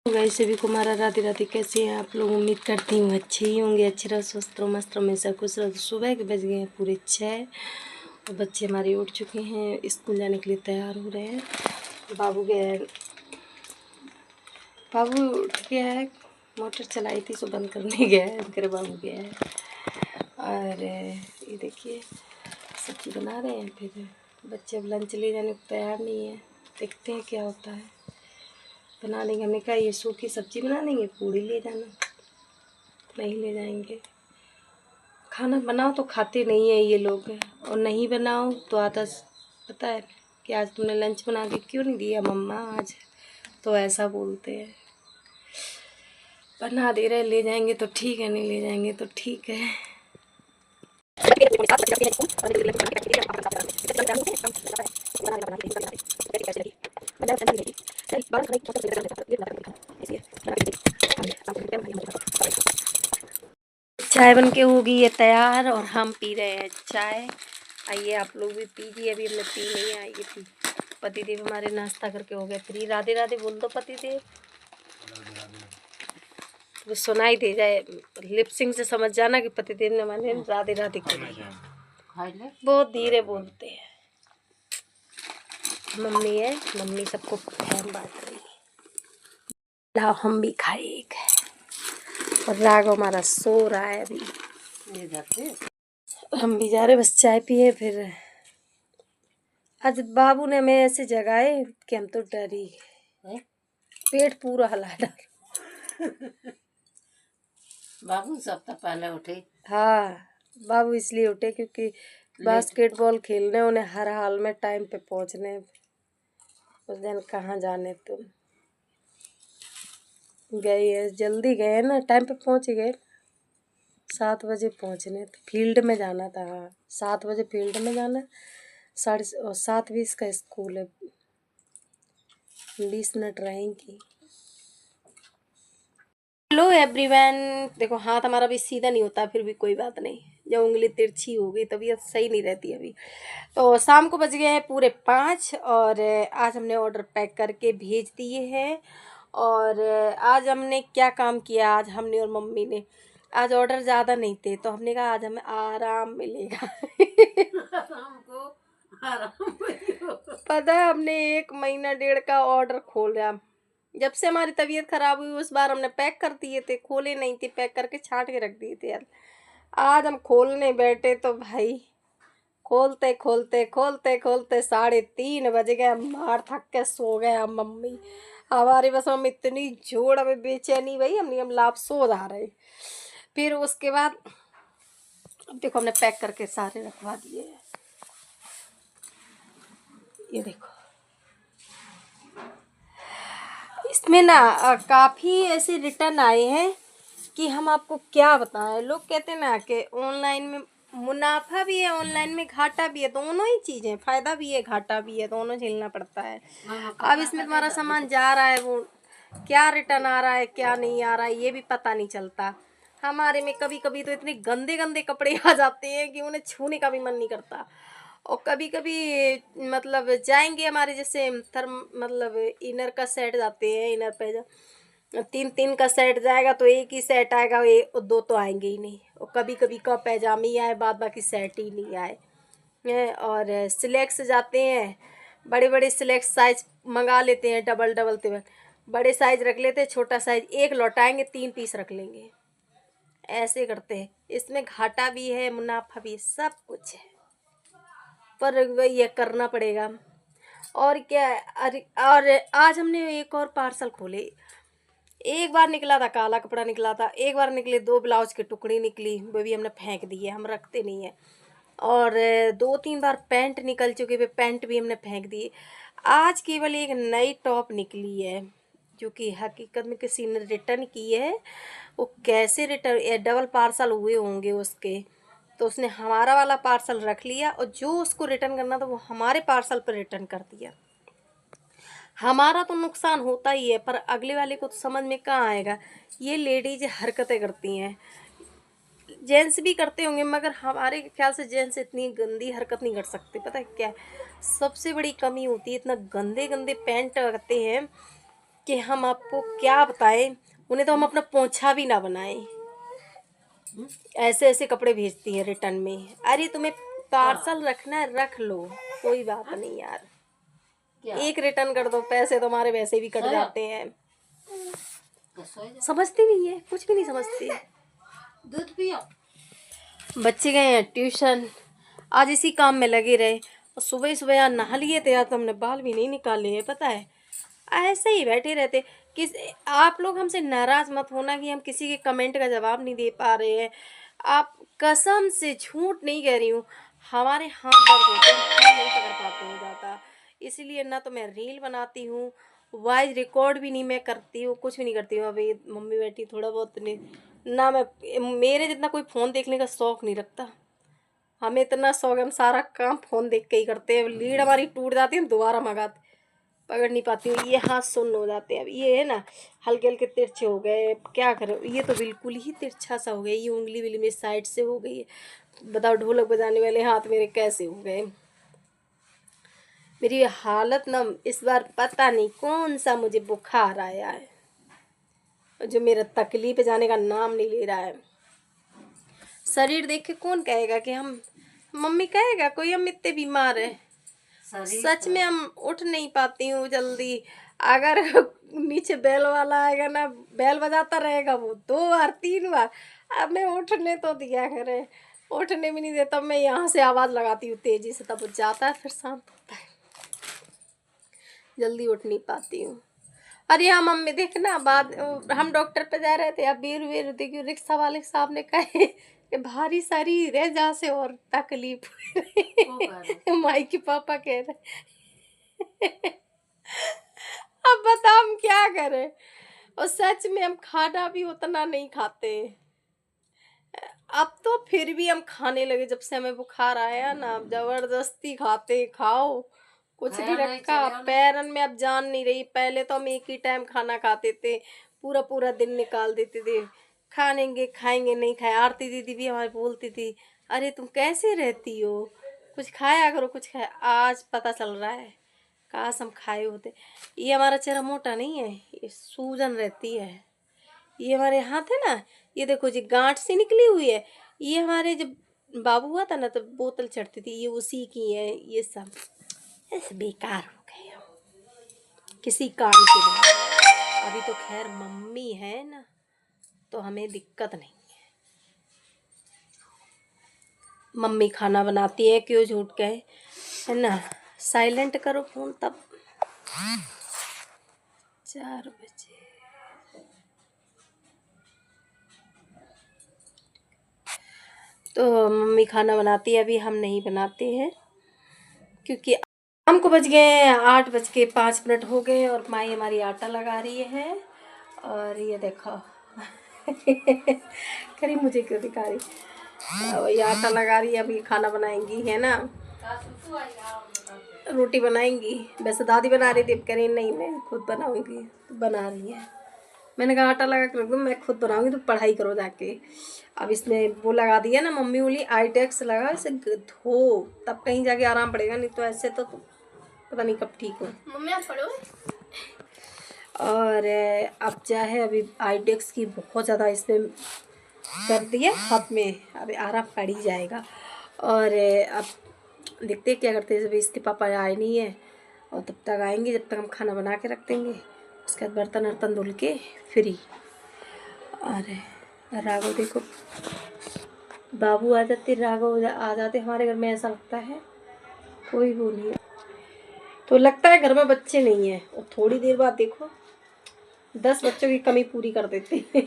वैसे भी कुमारा राधे राधे, कैसे हैं आप लोग। उम्मीद करती हूँ अच्छे ही होंगे, अच्छे रहो, स्वस्थ रहो, मस्त रहो, हमेशा खुश रहो। सुबह के बज गए हैं पूरे 6 और बच्चे हमारे उठ चुके हैं, स्कूल जाने के लिए तैयार हो रहे हैं। बाबू गया, बाबू उठ गया है, मोटर चलाई थी सो बंद करने गया है, मेरे बाबू गया है। और ये देखिए सब्जी बना रहे हैं, फिर बच्चे अब लंच ले जाने को तैयार नहीं है, देखते हैं क्या होता है। बना देंगे, हमने कहा ये सूखी सब्जी बना देंगे, पूड़ी ले जाना, नहीं ले जाएंगे। खाना बनाओ तो खाते नहीं है ये लोग, और नहीं बनाओ तो आता पता है कि आज तुमने लंच बना के क्यों नहीं दिया मम्मा आज, तो ऐसा बोलते हैं। बना दे रहे, ले जाएंगे तो ठीक है, नहीं ले जाएंगे तो ठीक है। चाय बन के होगी ये तैयार और हम पी रहे हैं चाय। आइए आप लोग भी पीजिए, अभी हमने पी नहीं है, आइए पी। पतिदेव हमारे नाश्ता करके हो गए फ्री। राधे राधे बोल दो पतिदेव, तो सुनाई दे जाए, लिपसिंग से समझ जाना कि पतिदेव ने माने राधे राधे को। बहुत धीरे बोलते हैं। मम्मी है, मम्मी सबको फैन बांट रही है। लाओ हम भी खाए एक। और राघव हमारा सो रहा है अभी, हम भी जा रहे बस चाय पिए। फिर आज बाबू ने हमें ऐसे जगाए कि हम तो डरी, पेट पूरा हिला डाल। बाबू सब तो पहले उठे। हाँ, बाबू इसलिए उठे क्योंकि बास्केटबॉल खेलने उन्हें हर हाल में टाइम पे पहुंचने। उस दिन कहाँ जाने तुम, गए है जल्दी गए ना, टाइम पे पहुंच गए। 7 बजे पहुंचने, तो फील्ड में जाना था। हाँ 7 बजे फील्ड में जाना, 7:20 का स्कूल है, 20 मिनट रहेंगी। हेलो एवरीवन, देखो हाथ हमारा भी सीधा नहीं होता, फिर भी कोई बात नहीं, जब उंगली तिरछी हो गई तबीयत सही नहीं रहती अभी। तो शाम को बज गए हैं पूरे 5 और आज हमने ऑर्डर पैक करके भेज दिए हैं। और आज हमने क्या काम किया, आज हमने और मम्मी ने, आज ऑर्डर ज़्यादा नहीं थे तो हमने कहा आज हमें आराम मिलेगा। पता है हमने 1 महीना 1.5 का ऑर्डर खोला, जब से हमारी तबीयत खराब हुई उस बार हमने पैक कर दिए थे, खोले नहीं थे, पैक करके छांट के रख दिए थे यार। आज हम खोलने बैठे तो भाई खोलते खोलते खोलते खोलते 3:30 बज गए, मार थक के सो गए हम मम्मी हमारे। बस हम इतनी जोड़ हमें बेचैनी भाई, हम लाभ सो जा रहे। फिर उसके बाद अब देखो हमने पैक करके सारे रखवा दिए हैं, ये देखो। इसमें ना काफ़ी ऐसे रिटर्न आए हैं कि हम आपको क्या बताएं। लोग कहते हैं ना कि ऑनलाइन में मुनाफा भी है, ऑनलाइन में घाटा भी है, दोनों ही चीज़ें, फ़ायदा भी है घाटा भी है, दोनों झेलना पड़ता है। अब इसमें तुम्हारा सामान जा रहा है, वो क्या रिटर्न आ रहा है क्या नहीं आ रहा है ये भी पता नहीं चलता। हमारे में कभी कभी तो इतने गंदे गंदे कपड़े आ जाते हैं कि उन्हें छूने का भी मन नहीं करता। और कभी कभी मतलब जाएंगे हमारे जैसे मतलब इनर का सेट जाते हैं, इनर पे 3 का सेट जाएगा तो एक ही सेट आएगा, और 2 तो आएंगे ही नहीं। और कभी कभी का पैजामे ही आए, बाद बाकी सेट ही नहीं आए। और सिलेक्स जाते हैं, बड़े बड़े सिलेक्स साइज मंगा लेते हैं, डबल डबल ट्रिपल, बड़े साइज रख लेते हैं, छोटा साइज एक लौटाएंगे 3 पीस रख लेंगे, ऐसे करते हैं। इसमें घाटा भी है मुनाफा भी है, सब कुछ है, पर ये करना पड़ेगा और क्या। अरे और आज हमने एक और पार्सल खोले। एक बार निकला था काला कपड़ा निकला था, एक बार निकले 2 ब्लाउज के टुकड़ी निकली, वो भी हमने फेंक दी है, हम रखते नहीं है। और 2-3 बार पैंट निकल चुके वे, पैंट भी हमने फेंक दी। आज केवल एक नई टॉप निकली है जो कि हकीकत में किसी ने रिटर्न की है। वो कैसे रिटर्न, डबल पार्सल हुए होंगे उसके, तो उसने हमारा वाला पार्सल रख लिया और जो उसको रिटर्न करना था वो हमारे पार्सल पर रिटर्न कर दिया। हमारा तो नुकसान होता ही है, पर अगले वाले को तो समझ में कहाँ आएगा। ये लेडीज हरकतें करती हैं, जेंट्स भी करते होंगे मगर हमारे ख्याल से जेंट्स इतनी गंदी हरकत नहीं कर सकते। पता है क्या सबसे बड़ी कमी होती है, इतना गंदे गंदे पैंट करते हैं कि हम आपको क्या बताएं, उन्हें तो हम अपना पोंछा भी ना बनाएं, ऐसे ऐसे कपड़े भेजती है रिटर्न में। अरे तुम्हें पार्सल रखना है रख लो, कोई बात नहीं यार, क्या एक रिटर्न कर दो, पैसे तुम्हारे वैसे भी कट सोया? जाते हैं। सोया जा। समझती नहीं है, कुछ भी नहीं समझती। दूध पियो। बच्चे गए हैं ट्यूशन, आज इसी काम में लगे रहे, और सुबह ही सुबह यार नहा लिए थे यार, तो हमने बाल भी नहीं निकाले हैं, पता है ऐसे ही बैठे रहते। किस आप लोग हमसे नाराज मत होना कि हम किसी के कमेंट का जवाब नहीं दे पा रहे हैं। आप कसम से झूठ नहीं कह रही हूँ, हमारे हाथ दर्द होते हैं, हम नहीं पकड़ पाते हैं ज़्यादा, इसलिए ना तो मैं रील बनाती हूँ, वॉइस रिकॉर्ड भी नहीं मैं करती हूँ, कुछ भी नहीं करती हूँ। अभी मम्मी बैठी थोड़ा बहुत नहीं, ना मैं, मेरे जितना कोई फ़ोन देखने का शौक़ नहीं रखता, हमें इतना शौक है हम सारा काम फ़ोन देख के ही करते हैं। लीड हमारी टूट जाती है, हम दोबारा मंगाते, पकड़ नहीं पाती हूँ, ये हाथ सुन्न हो जाते हैं। अब ये है ना हल्के हल्के तिरछे हो गए, क्या करें, ये तो बिल्कुल ही तिरछा सा हो गया, ये उंगली बिल्ली मेरी साइड से हो गई है। बताओ ढोलक बजाने वाले हाथ मेरे कैसे हो गए। मेरी हालत ना इस बार पता नहीं कौन सा मुझे बुखार आया है, जो मेरा तकलीफ जाने का नाम नहीं ले रहा है। शरीर देख के कौन कहेगा कि हम, मम्मी कहेगा कोई हम इतने बीमार है। सच में हम उठ नहीं पाती हूँ जल्दी, अगर नीचे बैल वाला आएगा ना, बैल बजाता रहेगा वो 2 बार 3 बार, अब मैं उठने तो दिया करे, उठने भी नहीं देता, मैं यहाँ से आवाज़ लगाती हूँ तेज़ी से, तब वो जाता है, फिर शांत होता है, जल्दी उठ नहीं पाती हूँ। अरे हाँ मम्मी देखना, बाद हम डॉक्टर पे जा रहे थे, अब बेर बेर देखियो रिक्शा वाले साहब ने कहे कि भारी शरीर है, जहाँ से और तकलीफ माई के पापा कह रहे अब बता हम क्या करें। और सच में हम खाना भी उतना नहीं खाते, अब तो फिर भी हम खाने लगे, जब से हमें बुखार आया ना, जबरदस्ती खाते, खाओ कुछ नहीं रखा पैरन में, अब जान नहीं रही। पहले तो हम एक ही टाइम खाना खाते थे, पूरा पूरा दिन निकाल देते थे, खाएंगे खाएंगे नहीं खाए। आरती दीदी भी हमारी बोलती थी अरे तुम कैसे रहती हो, कुछ खाया करो कुछ खाया। आज पता चल रहा है काश हम खाए होते। ये हमारा चेहरा मोटा नहीं है, ये सूजन रहती है, ये हमारे हाथ है ना, ये देखो जी गांठ सी निकली हुई है, ये हमारे जब बाबू हुआ था ना तो बोतल चढ़ती थी, ये उसी की है। ये सब ऐसे बेकार हो गए हम, किसी काम के लिए। अभी तो खैर मम्मी है ना तो हमें दिक्कत नहीं है, मम्मी खाना बनाती है, क्यों झूठ कहे, है ना। साइलेंट करो फोन, तब 4 बजे। तो मम्मी खाना बनाती है, अभी हम नहीं बनाते हैं, क्योंकि शाम को बज गए 8:05 हो गए, और माई हमारी आटा लगा रही है। और ये देखो करी मुझे क्यों दिखा रही, ये आटा लगा रही है, अभी खाना बनाएंगी, है ना, रोटी बनाएंगी। वैसे दादी बना रही थी, अब कह रही नहीं मैं खुद बनाऊंगी, तो बना रही है। मैंने कहा आटा लगा के रख दो, मैं खुद बनाऊंगी, तो पढ़ाई करो जाके। अब इसने वो लगा दिया ना, मम्मी बोली आईटेक्स लगा, इसे धो तब कहीं जाके आराम पड़ेगा, नहीं तो ऐसे तो पता नहीं कब ठीक हो। मम्मी आप पढ़ो। और अब चाहे अभी आईटेक्स की बहुत ज़्यादा इसमें कर दिया हाथ में, अभी आराम पड़ ही जाएगा। और अब देखते हैं क्या करते हैं, जब इसके पापा आए नहीं है, और तब तक आएंगे, जब तक हम खाना बना के रख देंगे, उसके बाद बर्तन वर्तन धुल के फ्री। और राघव देखो, बाबू आ जाते, राघव आ जाते हमारे घर में, ऐसा लगता है कोई वो नहीं है, तो लगता है घर में बच्चे नहीं हैं, और थोड़ी देर बाद देखो 10 बच्चों की कमी पूरी कर देते हैं।